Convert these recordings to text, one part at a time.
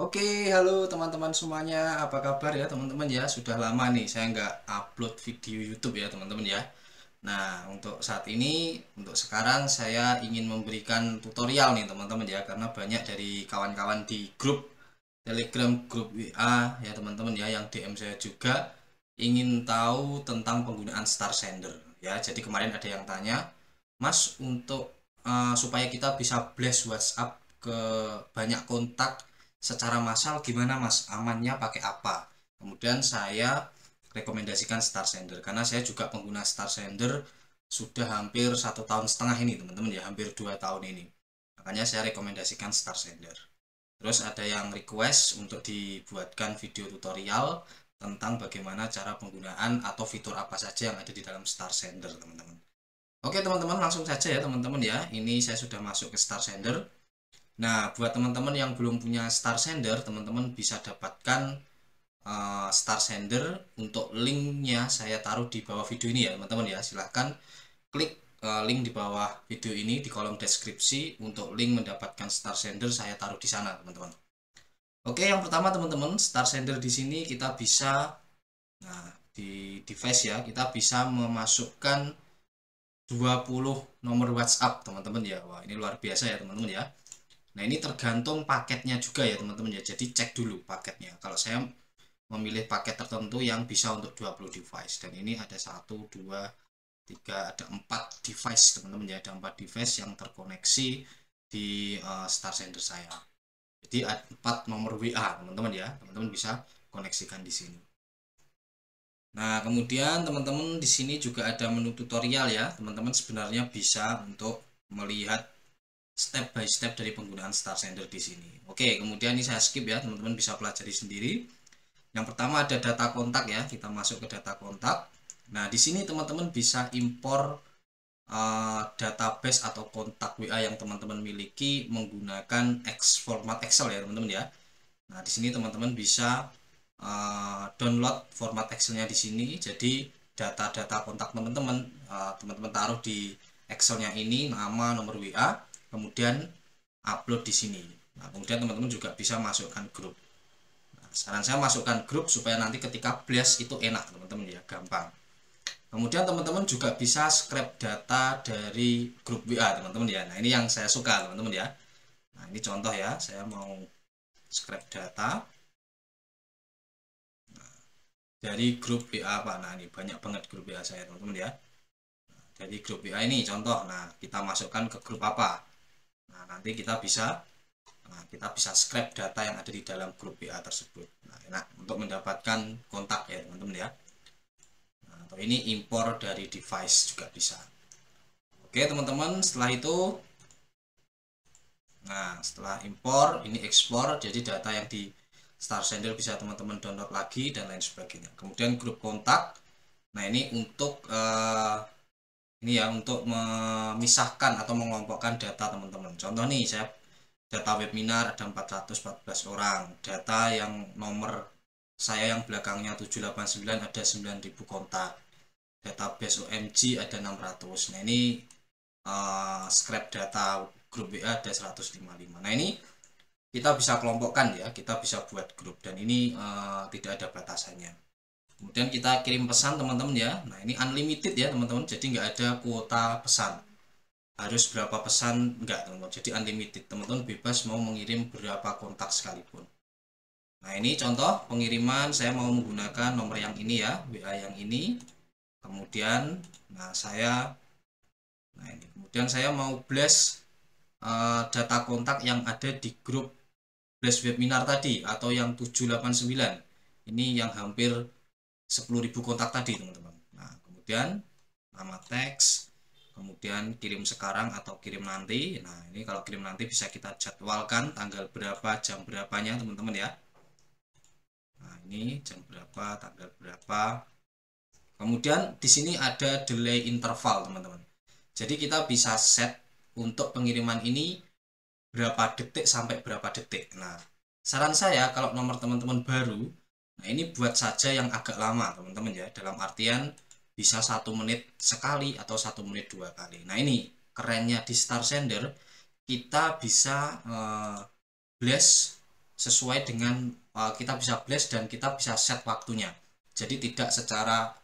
Oke, halo teman-teman semuanya. Apa kabar ya teman-teman ya? Sudah lama nih saya nggak upload video YouTube ya teman-teman ya. Nah, untuk saat ini, untuk sekarang saya ingin memberikan tutorial nih teman-teman ya. Karena banyak dari kawan-kawan di grup Telegram, grup WA ya teman-teman ya, yang DM saya juga ingin tahu tentang penggunaan Star Sender ya. Jadi kemarin ada yang tanya, Mas, untuk supaya kita bisa blast WhatsApp ke banyak kontak secara massal gimana Mas? Amannya pakai apa? Kemudian saya rekomendasikan Star Sender karena saya juga pengguna Star Sender sudah hampir 1,5 tahun ini teman-teman ya, hampir 2 tahun ini. Makanya saya rekomendasikan Star Sender. Terus ada yang request untuk dibuatkan video tutorial tentang bagaimana cara penggunaan atau fitur apa saja yang ada di dalam Star Sender teman-teman. Oke teman-teman, langsung saja ya teman-teman ya. Ini saya sudah masuk ke Star Sender. Nah, buat teman-teman yang belum punya Star Sender, teman-teman bisa dapatkan Star Sender untuk linknya saya taruh di bawah video ini ya teman-teman ya. Silahkan klik link di bawah video ini di kolom deskripsi untuk link mendapatkan Star Sender saya taruh di sana teman-teman. Oke, yang pertama teman-teman, Star Sender di sini kita bisa, nah di device ya, kita bisa memasukkan 20 nomor WhatsApp teman-teman ya. Wah, ini luar biasa ya teman-teman ya. Nah, ini tergantung paketnya juga ya teman-teman ya. Jadi cek dulu paketnya. Kalau saya memilih paket tertentu yang bisa untuk 20 device, dan ini ada 1, 2, 3, ada 4 device teman-teman ya. Ada 4 device yang terkoneksi di Star Center saya. Jadi ada 4 nomor WA teman-teman ya. Teman-teman bisa koneksikan di sini. Nah, kemudian teman-teman di sini juga ada menu tutorial ya. Teman-teman sebenarnya bisa untuk melihat step by step dari penggunaan Star Sender di sini. Oke, kemudian ini saya skip ya, teman-teman bisa pelajari sendiri. Yang pertama ada data kontak ya, kita masuk ke data kontak. Nah, di sini teman-teman bisa impor database atau kontak WA yang teman-teman miliki menggunakan format Excel ya, teman-teman ya. Nah, di sini teman-teman bisa download format Excelnya di sini. Jadi data-data kontak teman-teman teman-teman taruh di Excelnya ini, nama, nomor WA, kemudian upload di sini. Nah, kemudian teman-teman juga bisa masukkan grup. Nah, saran saya masukkan grup supaya nanti ketika blast itu enak teman-teman ya, gampang. Kemudian teman-teman juga bisa scrap data dari grup WA teman-teman ya. Nah, ini yang saya suka teman-teman ya. Nah, ini contoh ya, saya mau scrap data dari grup WA apa. Nah, ini banyak banget grup WA saya teman-teman ya. Dari grup WA ini contoh, nah kita masukkan ke grup apa. Nah, nanti kita bisa scrap data yang ada di dalam grup WA tersebut. Nah, enak untuk mendapatkan kontak ya teman-teman ya. Nah, atau ini impor dari device juga bisa. Oke teman-teman, setelah itu, nah setelah impor ini ekspor, jadi data yang di Star Sender bisa teman-teman download lagi dan lain sebagainya. Kemudian grup kontak, nah ini untuk ini ya, untuk memisahkan atau mengelompokkan data teman-teman. Contoh nih, saya data webinar ada 414 orang, data yang nomor saya yang belakangnya 789 ada 9.000 kontak, database OMG ada 600. Nah, ini scrap data grup WA ada 155. Nah, ini kita bisa kelompokkan ya, kita bisa buat grup, dan ini tidak ada batasannya. Kemudian kita kirim pesan teman-teman ya. Nah, ini unlimited ya teman-teman, jadi nggak ada kuota pesan, harus berapa pesan enggak teman-teman, jadi unlimited, teman-teman bebas mau mengirim berapa kontak sekalipun. Nah, ini contoh pengiriman, saya mau menggunakan nomor yang ini ya, WA yang ini. Kemudian kemudian saya mau blast data kontak yang ada di grup blast webinar tadi, atau yang 789 ini, yang hampir 10.000 kontak tadi teman-teman. Nah, kemudian nama teks, kemudian kirim sekarang atau kirim nanti. Nah, ini kalau kirim nanti bisa kita jadwalkan tanggal berapa, jam berapanya teman-teman ya. Nah, ini jam berapa, tanggal berapa. Kemudian di sini ada delay interval teman-teman, jadi kita bisa set untuk pengiriman ini berapa detik sampai berapa detik. Nah, saran saya kalau nomor teman-teman baru, nah ini buat saja yang agak lama teman-teman ya, dalam artian bisa 1 menit sekali atau 1 menit 2 kali. Nah, ini kerennya di Star Sender, kita bisa blast sesuai dengan kita bisa blast dan kita bisa set waktunya. Jadi tidak secara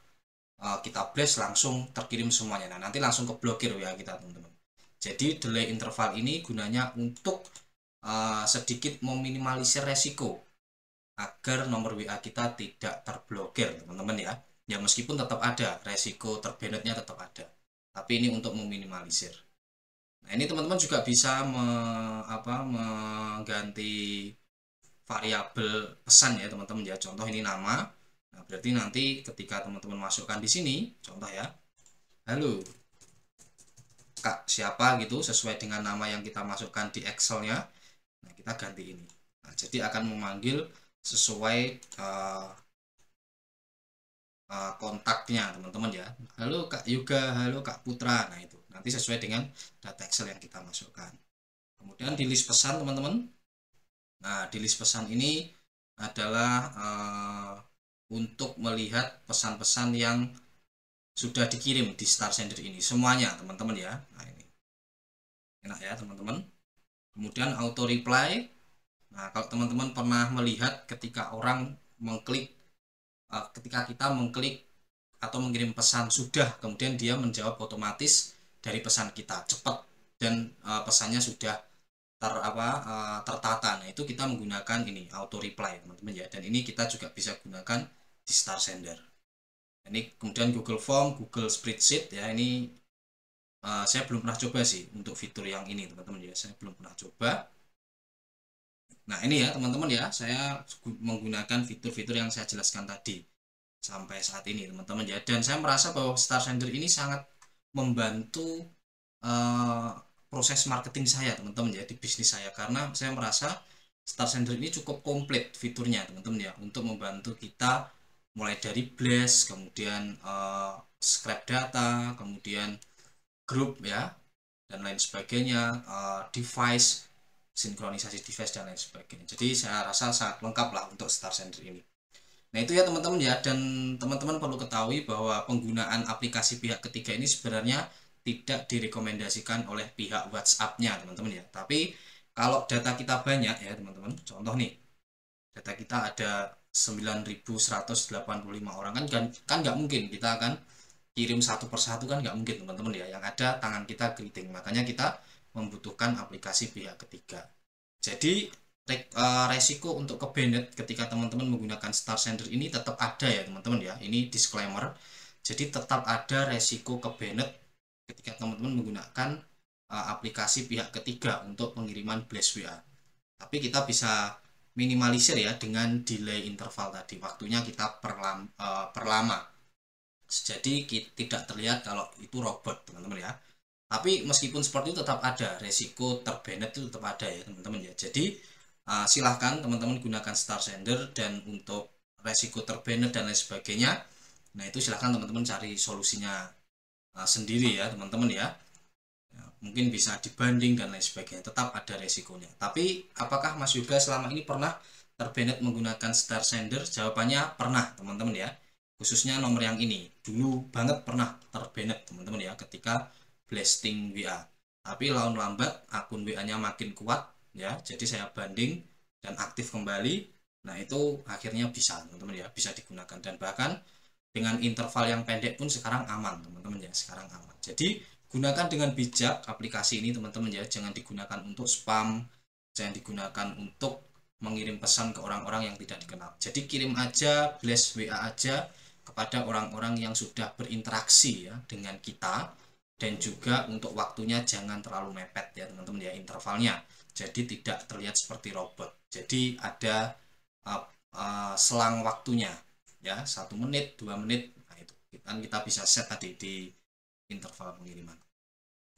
kita blast langsung terkirim semuanya. Nah, nanti langsung keblokir WA kita, teman-teman. Jadi delay interval ini gunanya untuk sedikit meminimalisir resiko agar nomor WA kita tidak terblokir, teman-teman ya. Ya meskipun tetap ada resiko terbannednya, tetap ada, tapi ini untuk meminimalisir. Nah, ini teman-teman juga bisa mengganti variabel pesan ya, teman-teman ya. Contoh ini nama. Nah, berarti nanti ketika teman-teman masukkan di sini, contoh ya, halo Kak siapa gitu, sesuai dengan nama yang kita masukkan di Excelnya. Nah, kita ganti ini. Nah, jadi akan memanggil sesuai kontaknya, teman-teman ya. Halo Kak Yoga, halo Kak Putra. Nah, itu nanti sesuai dengan data Excel yang kita masukkan. Kemudian di list pesan, teman-teman. Nah, di list pesan ini adalah untuk melihat pesan-pesan yang sudah dikirim di Star Sender ini semuanya, teman-teman ya. Nah, ini enak ya, teman-teman. Kemudian auto reply. Nah, kalau teman-teman pernah melihat ketika orang mengklik, ketika kita mengklik atau mengirim pesan sudah, kemudian dia menjawab otomatis dari pesan kita cepat dan pesannya sudah tertata. Nah, itu kita menggunakan ini auto reply, teman-teman ya. Dan ini kita juga bisa gunakan di Star Sender. Ini kemudian Google Form, Google Spreadsheet ya. Ini saya belum pernah coba sih untuk fitur yang ini, teman-teman ya. Saya belum pernah coba. Nah, ini ya teman-teman ya, saya menggunakan fitur-fitur yang saya jelaskan tadi sampai saat ini, teman-teman ya. Dan saya merasa bahwa Star Sender ini sangat membantu proses marketing saya, teman-teman ya, di bisnis saya, karena saya merasa Star Sender ini cukup komplit fiturnya, teman-teman ya, untuk membantu kita mulai dari blast, kemudian scrap data, kemudian grup ya, dan lain sebagainya, device, sinkronisasi device dan lain sebagainya. Jadi saya rasa sangat lengkap lah untuk Star Sender ini. Nah, itu ya teman-teman ya, dan teman-teman perlu ketahui bahwa penggunaan aplikasi pihak ketiga ini sebenarnya tidak direkomendasikan oleh pihak WhatsApp-nya, teman-teman ya. Tapi kalau data kita banyak ya teman-teman, contoh nih, data kita ada 9.185 orang, kan nggak mungkin kita akan kirim satu persatu, kan nggak mungkin teman-teman ya. Yang ada tangan kita keriting, makanya kita membutuhkan aplikasi pihak ketiga. Jadi resiko untuk kebanet ketika teman-teman menggunakan Star Sender ini tetap ada ya teman-teman ya. Ini disclaimer. Jadi tetap ada resiko kebanet ketika teman-teman menggunakan aplikasi pihak ketiga untuk pengiriman blast WA. Tapi kita bisa minimalisir ya dengan delay interval tadi. Waktunya kita perlama. Jadi tidak terlihat kalau itu robot, teman-teman ya. Tapi meskipun seperti itu tetap ada resiko terbanet, itu tetap ada ya teman-teman ya. Jadi silahkan teman-teman gunakan Star Sender, dan untuk resiko terbanet dan lain sebagainya, nah itu silahkan teman-teman cari solusinya sendiri ya teman-teman ya. Mungkin bisa dibanding dan lain sebagainya, tetap ada resikonya. Tapi apakah Mas Yoga selama ini pernah terbanet menggunakan Star Sender? Jawabannya pernah teman-teman ya. Khususnya nomor yang ini, dulu banget pernah terbanet teman-teman ya ketika blasting WA. Tapi laun lambat akun WA-nya makin kuat ya, jadi saya banding dan aktif kembali. Nah, itu akhirnya bisa teman-teman ya, bisa digunakan, dan bahkan dengan interval yang pendek pun sekarang aman teman-teman ya, sekarang aman. Jadi gunakan dengan bijak aplikasi ini teman-teman ya, jangan digunakan untuk spam, jangan digunakan untuk mengirim pesan ke orang-orang yang tidak dikenal. Jadi kirim aja blast WA aja kepada orang-orang yang sudah berinteraksi ya dengan kita, dan juga untuk waktunya jangan terlalu mepet ya teman-teman ya, intervalnya. Jadi tidak terlihat seperti robot. Jadi ada selang waktunya ya, 1 menit 2 menit. Nah, itu kan kita bisa set tadi di interval pengiriman.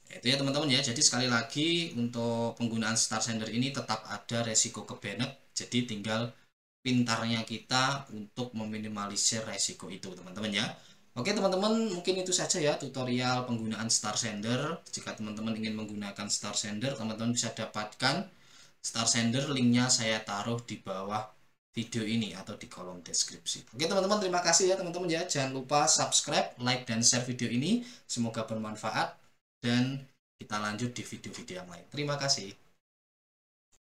Itu ya teman-teman ya. Jadi sekali lagi untuk penggunaan Star Sender ini tetap ada resiko kebanet. Jadi tinggal pintarnya kita untuk meminimalisir resiko itu teman-teman ya. Oke teman-teman, mungkin itu saja ya tutorial penggunaan Star Sender. Jika teman-teman ingin menggunakan Star Sender, teman-teman bisa dapatkan Star Sender, linknya saya taruh di bawah video ini atau di kolom deskripsi. Oke teman-teman, terima kasih ya teman-teman ya. Jangan lupa subscribe, like, dan share video ini. Semoga bermanfaat, dan kita lanjut di video-video yang lain. Terima kasih.